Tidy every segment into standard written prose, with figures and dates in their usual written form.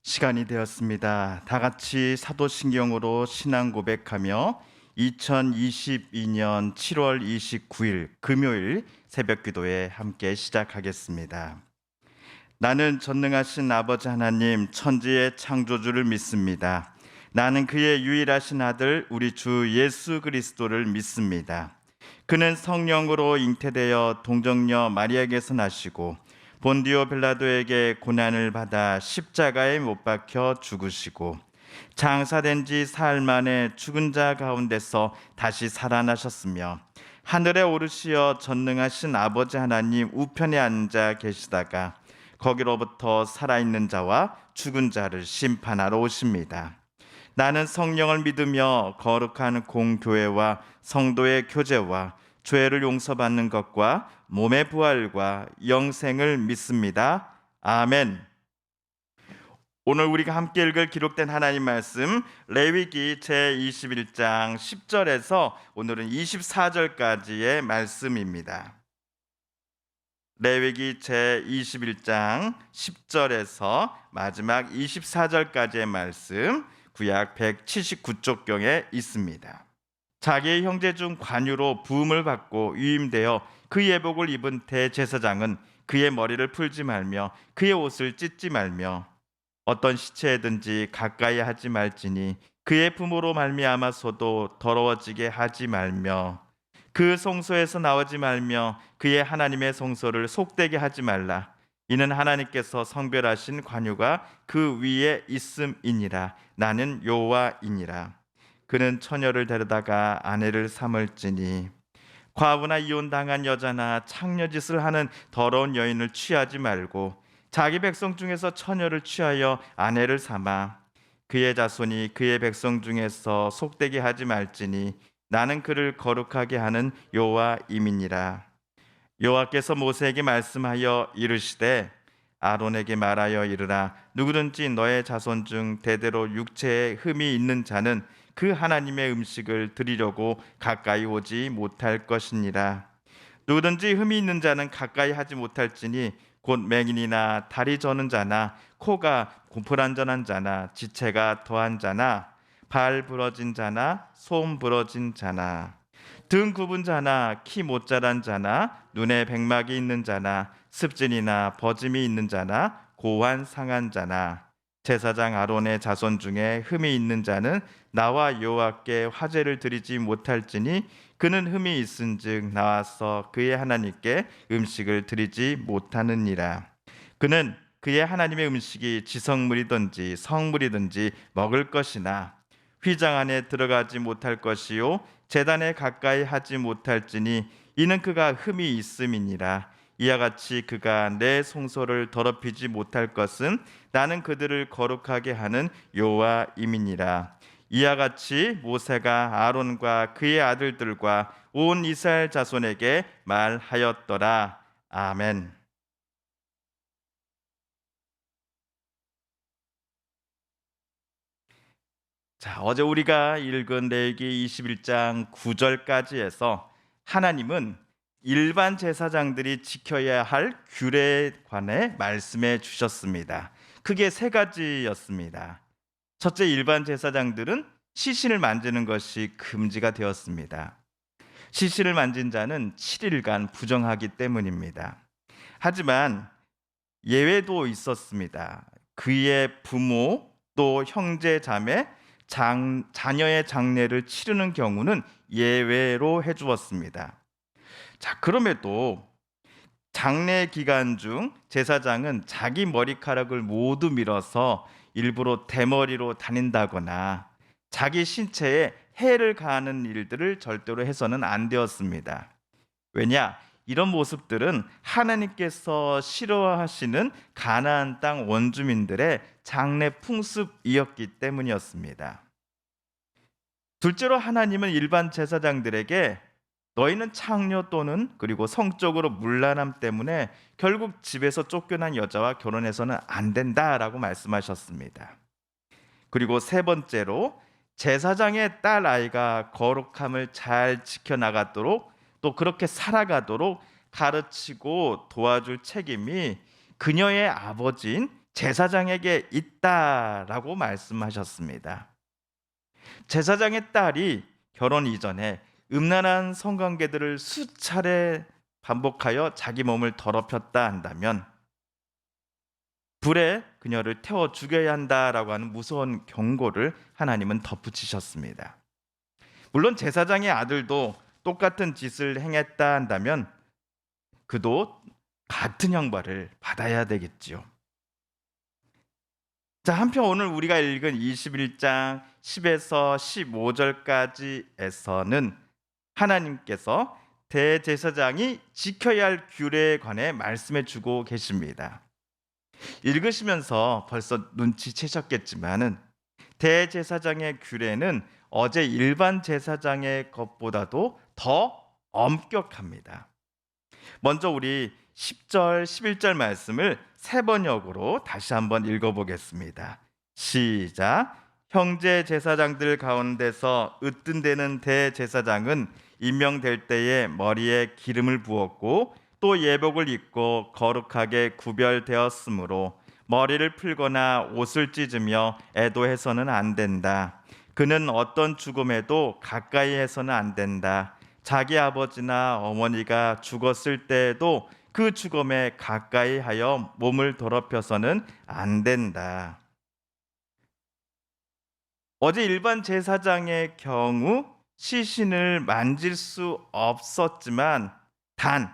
시간이 되었습니다. 다 같이 사도신경으로 신앙 고백하며 2022년 7월 29일 금요일 새벽 기도에 함께 시작하겠습니다. 나는 전능하신 아버지 하나님 천지의 창조주를 믿습니다. 나는 그의 유일하신 아들 우리 주 예수 그리스도를 믿습니다. 그는 성령으로 잉태되어 동정녀 마리아에게서 나시고 본디오 빌라도에게 고난을 받아 십자가에 못 박혀 죽으시고 장사된 지 사흘 만에 죽은 자 가운데서 다시 살아나셨으며 하늘에 오르시어 전능하신 아버지 하나님 우편에 앉아 계시다가 거기로부터 살아있는 자와 죽은 자를 심판하러 오십니다. 나는 성령을 믿으며 거룩한 공교회와 성도의 교제와 죄를 용서받는 것과 몸의 부활과 영생을 믿습니다. 아멘. 오늘 우리가 함께 읽을 기록된 하나님 말씀 레위기 제21장 10절에서 오늘은 24절까지의 말씀입니다. 레위기 제21장 10절에서 마지막 24절까지의 말씀 구약 179쪽경에 있습니다. 자기의 형제 중 관유로 부음을 받고 위임되어 그 예복을 입은 대제사장은 그의 머리를 풀지 말며 그의 옷을 찢지 말며 어떤 시체든지 가까이 하지 말지니 그의 부모로 말미암아서도 더러워지게 하지 말며 그 성소에서 나오지 말며 그의 하나님의 성소를 속되게 하지 말라. 이는 하나님께서 성별하신 관유가 그 위에 있음이니라. 나는 여호와이니라. 그는 처녀를 데려다가 아내를 삼을지니 과부나 이혼당한 여자나 창녀짓을 하는 더러운 여인을 취하지 말고 자기 백성 중에서 처녀를 취하여 아내를 삼아 그의 자손이 그의 백성 중에서 속되게 하지 말지니 나는 그를 거룩하게 하는 여호와임이니라. 여호와께서 모세에게 말씀하여 이르시되 아론에게 말하여 이르라. 누구든지 너의 자손 중 대대로 육체에 흠이 있는 자는 그 하나님의 음식을 드리려고 가까이 오지 못할 것이니라. 누구든지 흠이 있는 자는 가까이 하지 못할지니 곧 맹인이나 다리 저는 자나 코가 불완전한 자나 지체가 더한 자나 발 부러진 자나 손 부러진 자나 등 굽은 자나 키 못 자란 자나 눈에 백막이 있는 자나 습진이나 버짐이 있는 자나 고환 상한 자나 제사장 아론의 자손 중에 흠이 있는 자는 나와 여호와께 화제를 드리지 못할지니 그는 흠이 있은즉 나와서 그의 하나님께 음식을 드리지 못하느니라. 그는 그의 하나님의 음식이 지성물이든지 성물이든지 먹을 것이나 휘장 안에 들어가지 못할 것이요 제단에 가까이 하지 못할지니 이는 그가 흠이 있음이니라. 이와 같이 그가 내 성소를 더럽히지 못할 것은 나는 그들을 거룩하게 하는 여호와임이니라. 이와 같이 모세가 아론과 그의 아들들과 온 이스라엘 자손에게 말하였더라. 아멘. 자, 어제 우리가 읽은 레위기 21장 9절까지에서 하나님은 일반 제사장들이 지켜야 할 규례에 관해 말씀해 주셨습니다. 크게 세 가지였습니다. 첫째, 일반 제사장들은 시신을 만지는 것이 금지가 되었습니다. 시신을 만진 자는 7일간 부정하기 때문입니다. 하지만 예외도 있었습니다. 그의 부모 또 형제 자매 자녀의 장례를 치르는 경우는 예외로 해주었습니다. 자, 그럼에도 장례 기간 중 제사장은 자기 머리카락을 모두 밀어서 일부러 대머리로 다닌다거나 자기 신체에 해를 가하는 일들을 절대로 해서는 안 되었습니다. 왜냐? 이런 모습들은 하나님께서 싫어하시는 가나안 땅 원주민들의 장례 풍습이었기 때문이었습니다. 둘째로 하나님은 일반 제사장들에게 너희는 창녀 또는 그리고 성적으로 문란함 때문에 결국 집에서 쫓겨난 여자와 결혼해서는 안 된다라고 말씀하셨습니다. 그리고 세 번째로 제사장의 딸 아이가 거룩함을 잘 지켜나가도록 또 그렇게 살아가도록 가르치고 도와줄 책임이 그녀의 아버지인 제사장에게 있다라고 말씀하셨습니다. 제사장의 딸이 결혼 이전에 음란한 성관계들을 수차례 반복하여 자기 몸을 더럽혔다 한다면 불에 그녀를 태워 죽여야 한다라고 하는 무서운 경고를 하나님은 덧붙이셨습니다. 물론 제사장의 아들도 똑같은 짓을 행했다 한다면 그도 같은 형벌을 받아야 되겠지요. 자, 한편 오늘 우리가 읽은 21장 10에서 15절까지에서는 하나님께서 대제사장이 지켜야 할 규례에 관해 말씀해 주고 계십니다. 읽으시면서 벌써 눈치채셨겠지만은 대제사장의 규례는 어제 일반 제사장의 것보다도 더 엄격합니다. 먼저 우리 10절, 11절 말씀을 세 번역으로 다시 한번 읽어보겠습니다. 시작. 형제 제사장들 가운데서 으뜸되는 대제사장은 임명될 때에 머리에 기름을 부었고 또 예복을 입고 거룩하게 구별되었으므로 머리를 풀거나 옷을 찢으며 애도해서는 안 된다. 그는 어떤 죽음에도 가까이 해서는 안 된다. 자기 아버지나 어머니가 죽었을 때에도 그 죽음에 가까이 하여 몸을 더럽혀서는 안 된다. 어제 일반 제사장의 경우 시신을 만질 수 없었지만 단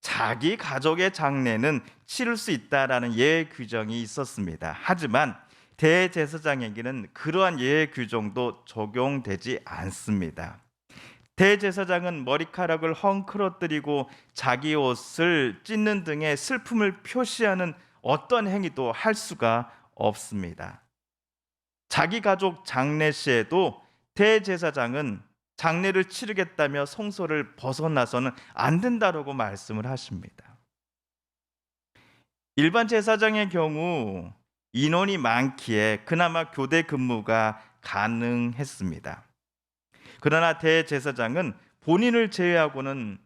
자기 가족의 장례는 치를 수 있다라는 예외 규정이 있었습니다. 하지만 대제사장에게는 그러한 예외 규정도 적용되지 않습니다. 대제사장은 머리카락을 헝클어뜨리고 자기 옷을 찢는 등의 슬픔을 표시하는 어떤 행위도 할 수가 없습니다. 자기 가족 장례 시에도 대제사장은 장례를 치르겠다며 성소를 벗어나서는 안 된다라고 말씀을 하십니다. 일반 제사장의 경우 인원이 많기에 그나마 교대 근무가 가능했습니다. 그러나 대제사장은 본인을 제외하고는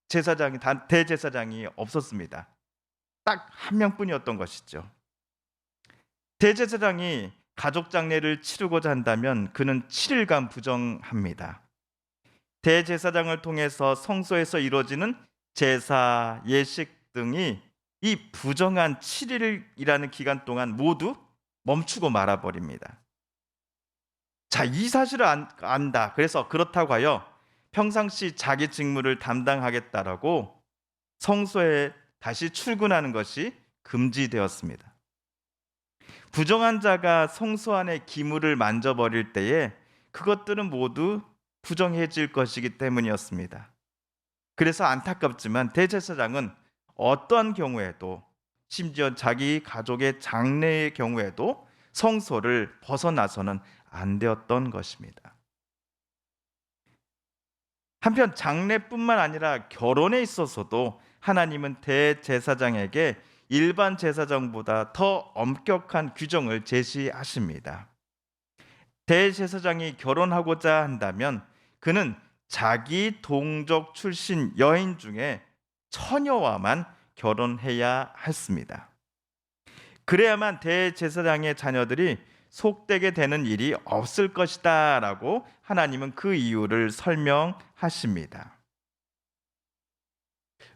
대제사장이 없었습니다. 딱 한 명뿐이었던 것이죠. 대제사장이 가족 장례를 치르고자 한다면 그는 7일간 부정합니다. 대제사장을 통해서 성소에서 이루어지는 제사, 예식 등이 이 부정한 7일이라는 기간 동안 모두 멈추고 말아버립니다. 자, 이 사실을 안다. 그래서 그렇다고 하여 평상시 자기 직무를 담당하겠다라고 성소에 다시 출근하는 것이 금지되었습니다. 부정한 자가 성소 안의 기물을 만져버릴 때에 그것들은 모두 부정해질 것이기 때문이었습니다. 그래서 안타깝지만 대제사장은 어떠한 경우에도 심지어 자기 가족의 장례의 경우에도 성소를 벗어나서는 안 되었던 것입니다. 한편 장례뿐만 아니라 결혼에 있어서도 하나님은 대제사장에게 일반 제사장보다 더 엄격한 규정을 제시하십니다. 대제사장이 결혼하고자 한다면 그는 자기 동족 출신 여인 중에 처녀와만 결혼해야 했습니다. 그래야만 대제사장의 자녀들이 속되게 되는 일이 없을 것이다 라고 하나님은 그 이유를 설명하십니다.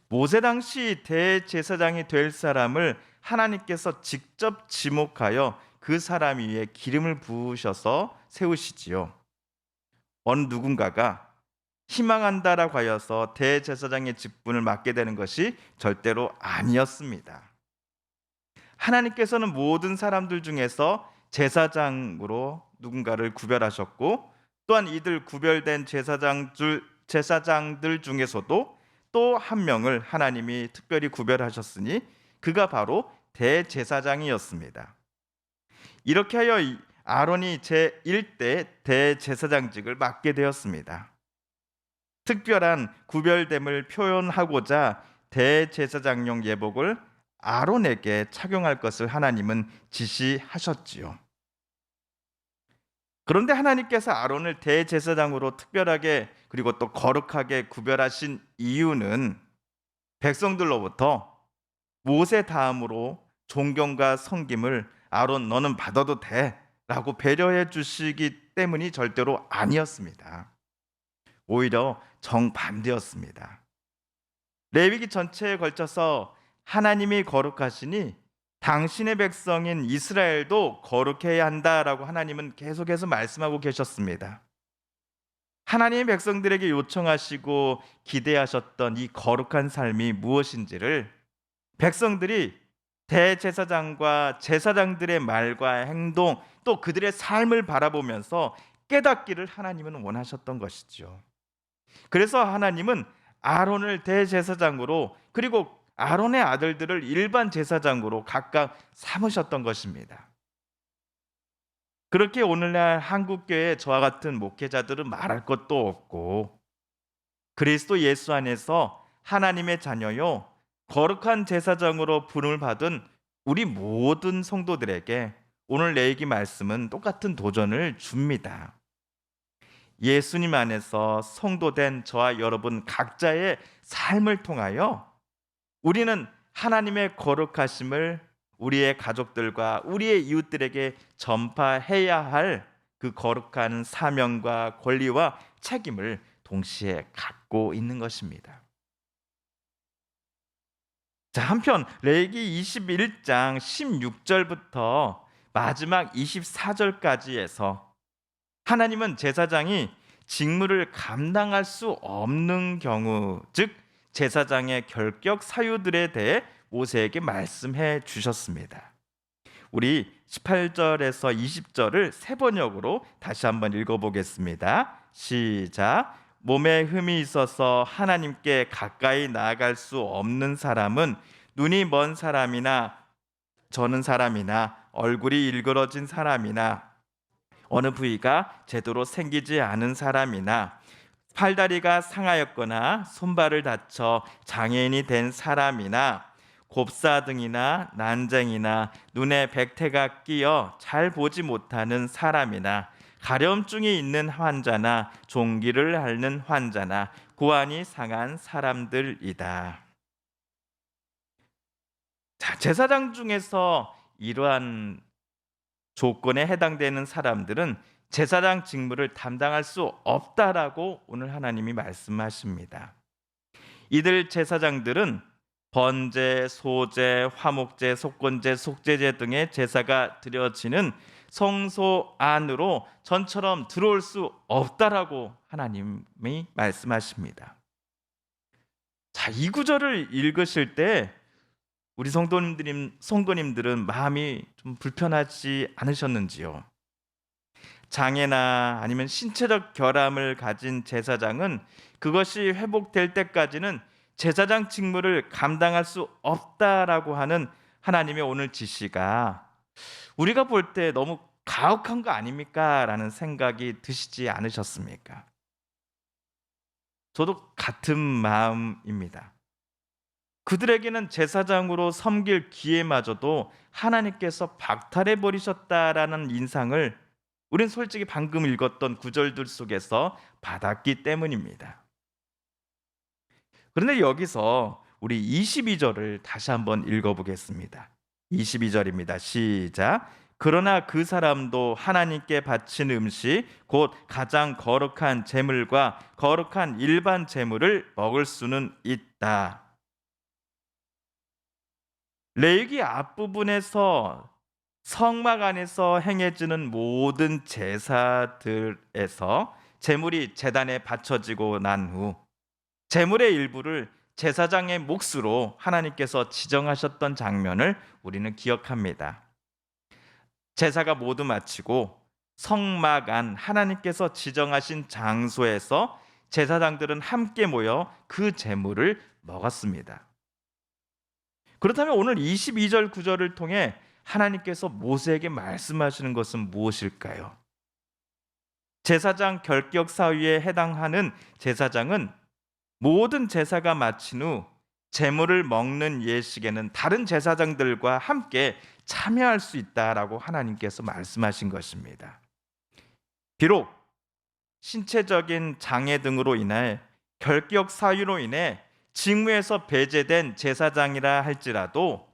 모세 당시 대제사장이 될 사람을 하나님께서 직접 지목하여 그 사람 위에 기름을 부으셔서 세우시지요. 어느 누군가가 희망한다라고 하여서 대제사장의 직분을 맡게 되는 것이 절대로 아니었습니다. 하나님께서는 모든 사람들 중에서 제사장으로 누군가를 구별하셨고 또한 이들 구별된 제사장들 중에서도 또 한 명을 하나님이 특별히 구별하셨으니 그가 바로 대제사장이었습니다. 이렇게 하여 아론이 제1대 대제사장직을 맡게 되었습니다. 특별한 구별됨을 표현하고자 대제사장용 예복을 아론에게 착용할 것을 하나님은 지시하셨지요. 그런데 하나님께서 아론을 대제사장으로 특별하게 그리고 또 거룩하게 구별하신 이유는 백성들로부터 모세 다음으로 존경과 섬김을 아론 너는 받아도 돼라고 배려해 주시기 때문이 절대로 아니었습니다. 오히려 정반대였습니다. 레위기 전체에 걸쳐서 하나님이 거룩하시니 당신의 백성인 이스라엘도 거룩해야 한다라고 하나님은 계속해서 말씀하고 계셨습니다. 하나님의 백성들에게 요청하시고 기대하셨던 이 거룩한 삶이 무엇인지를 백성들이 대제사장과 제사장들의 말과 행동 또 그들의 삶을 바라보면서 깨닫기를 하나님은 원하셨던 것이죠. 그래서 하나님은 아론을 대제사장으로 그리고 아론의 아들들을 일반 제사장으로 각각 삼으셨던 것입니다. 그렇게 오늘날 한국교회 저와 같은 목회자들은 말할 것도 없고 그리스도 예수 안에서 하나님의 자녀요 거룩한 제사장으로 부름을 받은 우리 모든 성도들에게 오늘 레위기 말씀은 똑같은 도전을 줍니다. 예수님 안에서 성도된 저와 여러분 각자의 삶을 통하여 우리는 하나님의 거룩하심을 우리의 가족들과 우리의 이웃들에게 전파해야 할 그 거룩한 사명과 권리와 책임을 동시에 갖고 있는 것입니다. 자, 한편 레위기 21장 16절부터 마지막 24절까지에서 하나님은 제사장이 직무를 감당할 수 없는 경우, 즉 제사장의 결격 사유들에 대해 모세에게 말씀해 주셨습니다. 우리 18절에서 20절을 세 번역으로 다시 한번 읽어보겠습니다. 시작. 몸에 흠이 있어서 하나님께 가까이 나아갈 수 없는 사람은 눈이 먼 사람이나 저는 사람이나 얼굴이 일그러진 사람이나 어느 부위가 제대로 생기지 않은 사람이나 팔다리가 상하였거나 손발을 다쳐 장애인이 된 사람이나 곱사등이나 난쟁이나 눈에 백태가 끼어 잘 보지 못하는 사람이나 가려움증이 있는 환자나 종기를 앓는 환자나 고환이 상한 사람들이다. 자, 제사장 중에서 이러한 조건에 해당되는 사람들은 제사장 직무를 담당할 수 없다라고 오늘 하나님이 말씀하십니다. 이들 제사장들은 번제, 소제, 화목제, 속건제, 속죄제 등의 제사가 드려지는 성소 안으로 전처럼 들어올 수 없다라고 하나님이 말씀하십니다. 자, 이 구절을 읽으실 때 우리 성도님들은 마음이 좀 불편하지 않으셨는지요? 장애나 아니면 신체적 결함을 가진 제사장은 그것이 회복될 때까지는 제사장 직무를 감당할 수 없다라고 하는 하나님의 오늘 지시가 우리가 볼 때 너무 가혹한 거 아닙니까? 라는 생각이 드시지 않으셨습니까? 저도 같은 마음입니다. 그들에게는 제사장으로 섬길 기회마저도 하나님께서 박탈해 버리셨다라는 인상을 우린 솔직히 방금 읽었던 구절들 속에서 받았기 때문입니다. 그런데 여기서 우리 22절을 다시 한번 읽어보겠습니다. 22절입니다. 시작. 그러나 그 사람도 하나님께 바친 음식 곧 가장 거룩한 제물과 거룩한 일반 제물을 먹을 수는 있다. 레위기 앞부분에서 성막 안에서 행해지는 모든 제사들에서 제물이 제단에 바쳐지고 난 후 제물의 일부를 제사장의 몫으로 하나님께서 지정하셨던 장면을 우리는 기억합니다. 제사가 모두 마치고 성막 안 하나님께서 지정하신 장소에서 제사장들은 함께 모여 그 제물을 먹었습니다. 그렇다면 오늘 22절 구절을 통해 하나님께서 모세에게 말씀하시는 것은 무엇일까요? 제사장 결격 사유에 해당하는 제사장은 모든 제사가 마친 후 제물을 먹는 예식에는 다른 제사장들과 함께 참여할 수 있다라고 하나님께서 말씀하신 것입니다. 비록 신체적인 장애 등으로 인해 결격 사유로 인해 직무에서 배제된 제사장이라 할지라도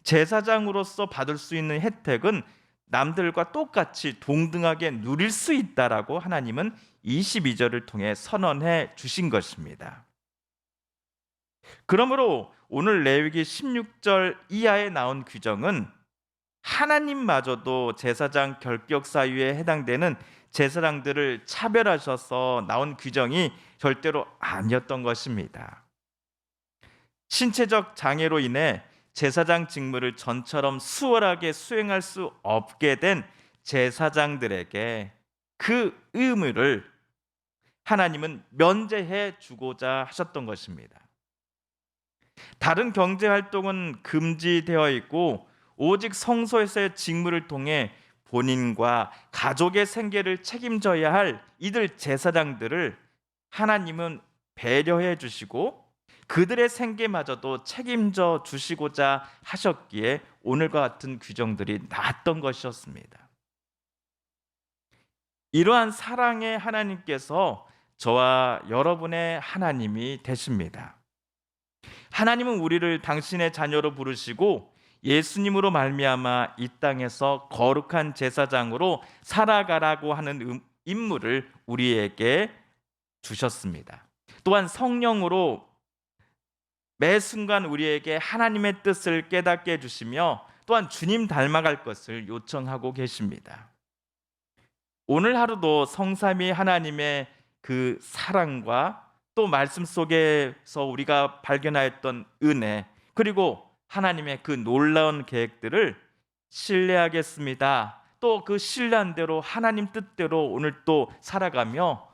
제사장으로서 받을 수 있는 혜택은 남들과 똑같이 동등하게 누릴 수 있다라고 하나님은 22절을 통해 선언해 주신 것입니다. 그러므로 오늘 레위기 16절 이하에 나온 규정은 하나님마저도 제사장 결격 사유에 해당되는 제사장들을 차별하셔서 나온 규정이 절대로 아니었던 것입니다. 신체적 장애로 인해 제사장 직무를 전처럼 수월하게 수행할 수 없게 된 제사장들에게 그 의무를 하나님은 면제해 주고자 하셨던 것입니다. 다른 경제 활동은 금지되어 있고 오직 성소에서의 직무를 통해 본인과 가족의 생계를 책임져야 할 이들 제사장들을 하나님은 배려해 주시고 그들의 생계마저도 책임져 주시고자 하셨기에 오늘과 같은 규정들이 나왔던 것이었습니다. 이러한 사랑의 하나님께서 저와 여러분의 하나님이 되십니다. 하나님은 우리를 당신의 자녀로 부르시고 예수님으로 말미암아 이 땅에서 거룩한 제사장으로 살아가라고 하는 임무를 우리에게 주셨습니다. 또한 성령으로 매 순간 우리에게 하나님의 뜻을 깨닫게 해주시며 또한 주님 닮아갈 것을 요청하고 계십니다. 오늘 하루도 성삼위 하나님의 그 사랑과 또 말씀 속에서 우리가 발견하였던 은혜 그리고 하나님의 그 놀라운 계획들을 신뢰하겠습니다. 또 그 신뢰한 대로 하나님 뜻대로 오늘 또 살아가며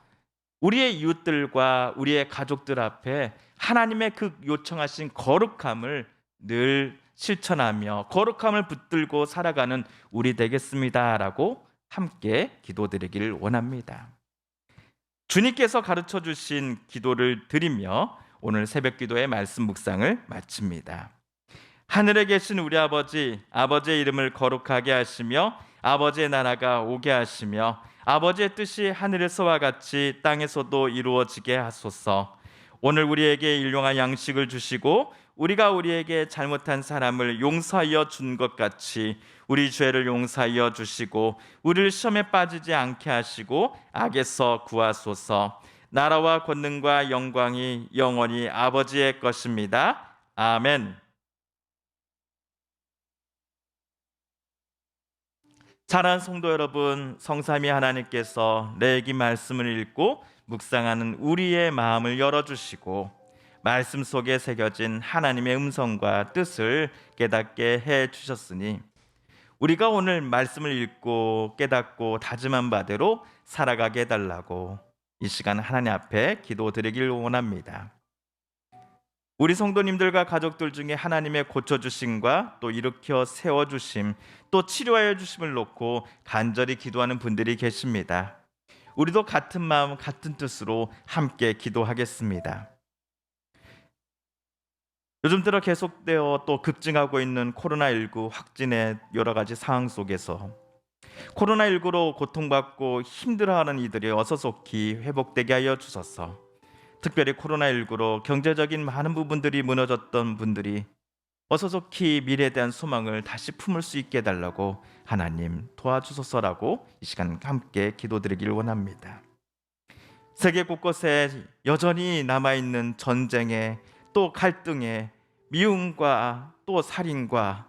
우리의 이웃들과 우리의 가족들 앞에 하나님의 그 요청하신 거룩함을 늘 실천하며 거룩함을 붙들고 살아가는 우리 되겠습니다라고 함께 기도드리기를 원합니다. 주님께서 가르쳐 주신 기도를 드리며 오늘 새벽 기도의 말씀 묵상을 마칩니다. 하늘에 계신 우리 아버지, 아버지의 이름을 거룩하게 하시며 아버지의 나라가 오게 하시며 아버지의 뜻이 하늘에서와 같이 땅에서도 이루어지게 하소서. 오늘 우리에게 일용할 양식을 주시고 우리가 우리에게 잘못한 사람을 용서하여 준 것 같이 우리 죄를 용서하여 주시고 우리를 시험에 빠지지 않게 하시고 악에서 구하소서. 나라와 권능과 영광이 영원히 아버지의 것입니다. 아멘. 사랑하는 성도 여러분, 성삼위 하나님께서 레위기 말씀을 읽고 묵상하는 우리의 마음을 열어주시고 말씀 속에 새겨진 하나님의 음성과 뜻을 깨닫게 해주셨으니 우리가 오늘 말씀을 읽고 깨닫고 다짐한 바대로 살아가게 해달라고 이 시간 하나님 앞에 기도드리길 원합니다. 우리 성도님들과 가족들 중에 하나님의 고쳐주심과 또 일으켜 세워주심 또 치료하여 주심을 놓고 간절히 기도하는 분들이 계십니다. 우리도 같은 마음 같은 뜻으로 함께 기도하겠습니다. 요즘 들어 계속되어 또 급증하고 있는 코로나19 확진의 여러 가지 상황 속에서 코로나19로 고통받고 힘들어하는 이들이 어서속히 회복되게 하여 주소서. 특별히 코로나19로 경제적인 많은 부분들이 무너졌던 분들이 어서속히 미래에 대한 소망을 다시 품을 수 있게 해달라고 하나님 도와주소서라고 이 시간 함께 기도드리길 원합니다. 세계 곳곳에 여전히 남아있는 전쟁에 또 갈등에 미움과 또 살인과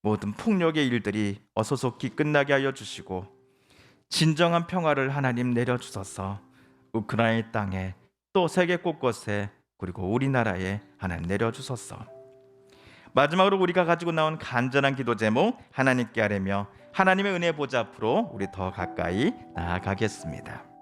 모든 폭력의 일들이 어서속히 끝나게 하여 주시고 진정한 평화를 하나님 내려주소서. 우크라이나 땅에 또 세계 곳곳에 그리고 우리나라에 하나님 내려주소서. 마지막으로 우리가 가지고 나온 간절한 기도 제목 하나님께 아뢰며 하나님의 은혜 보좌 앞으로 우리 더 가까이 나아가겠습니다.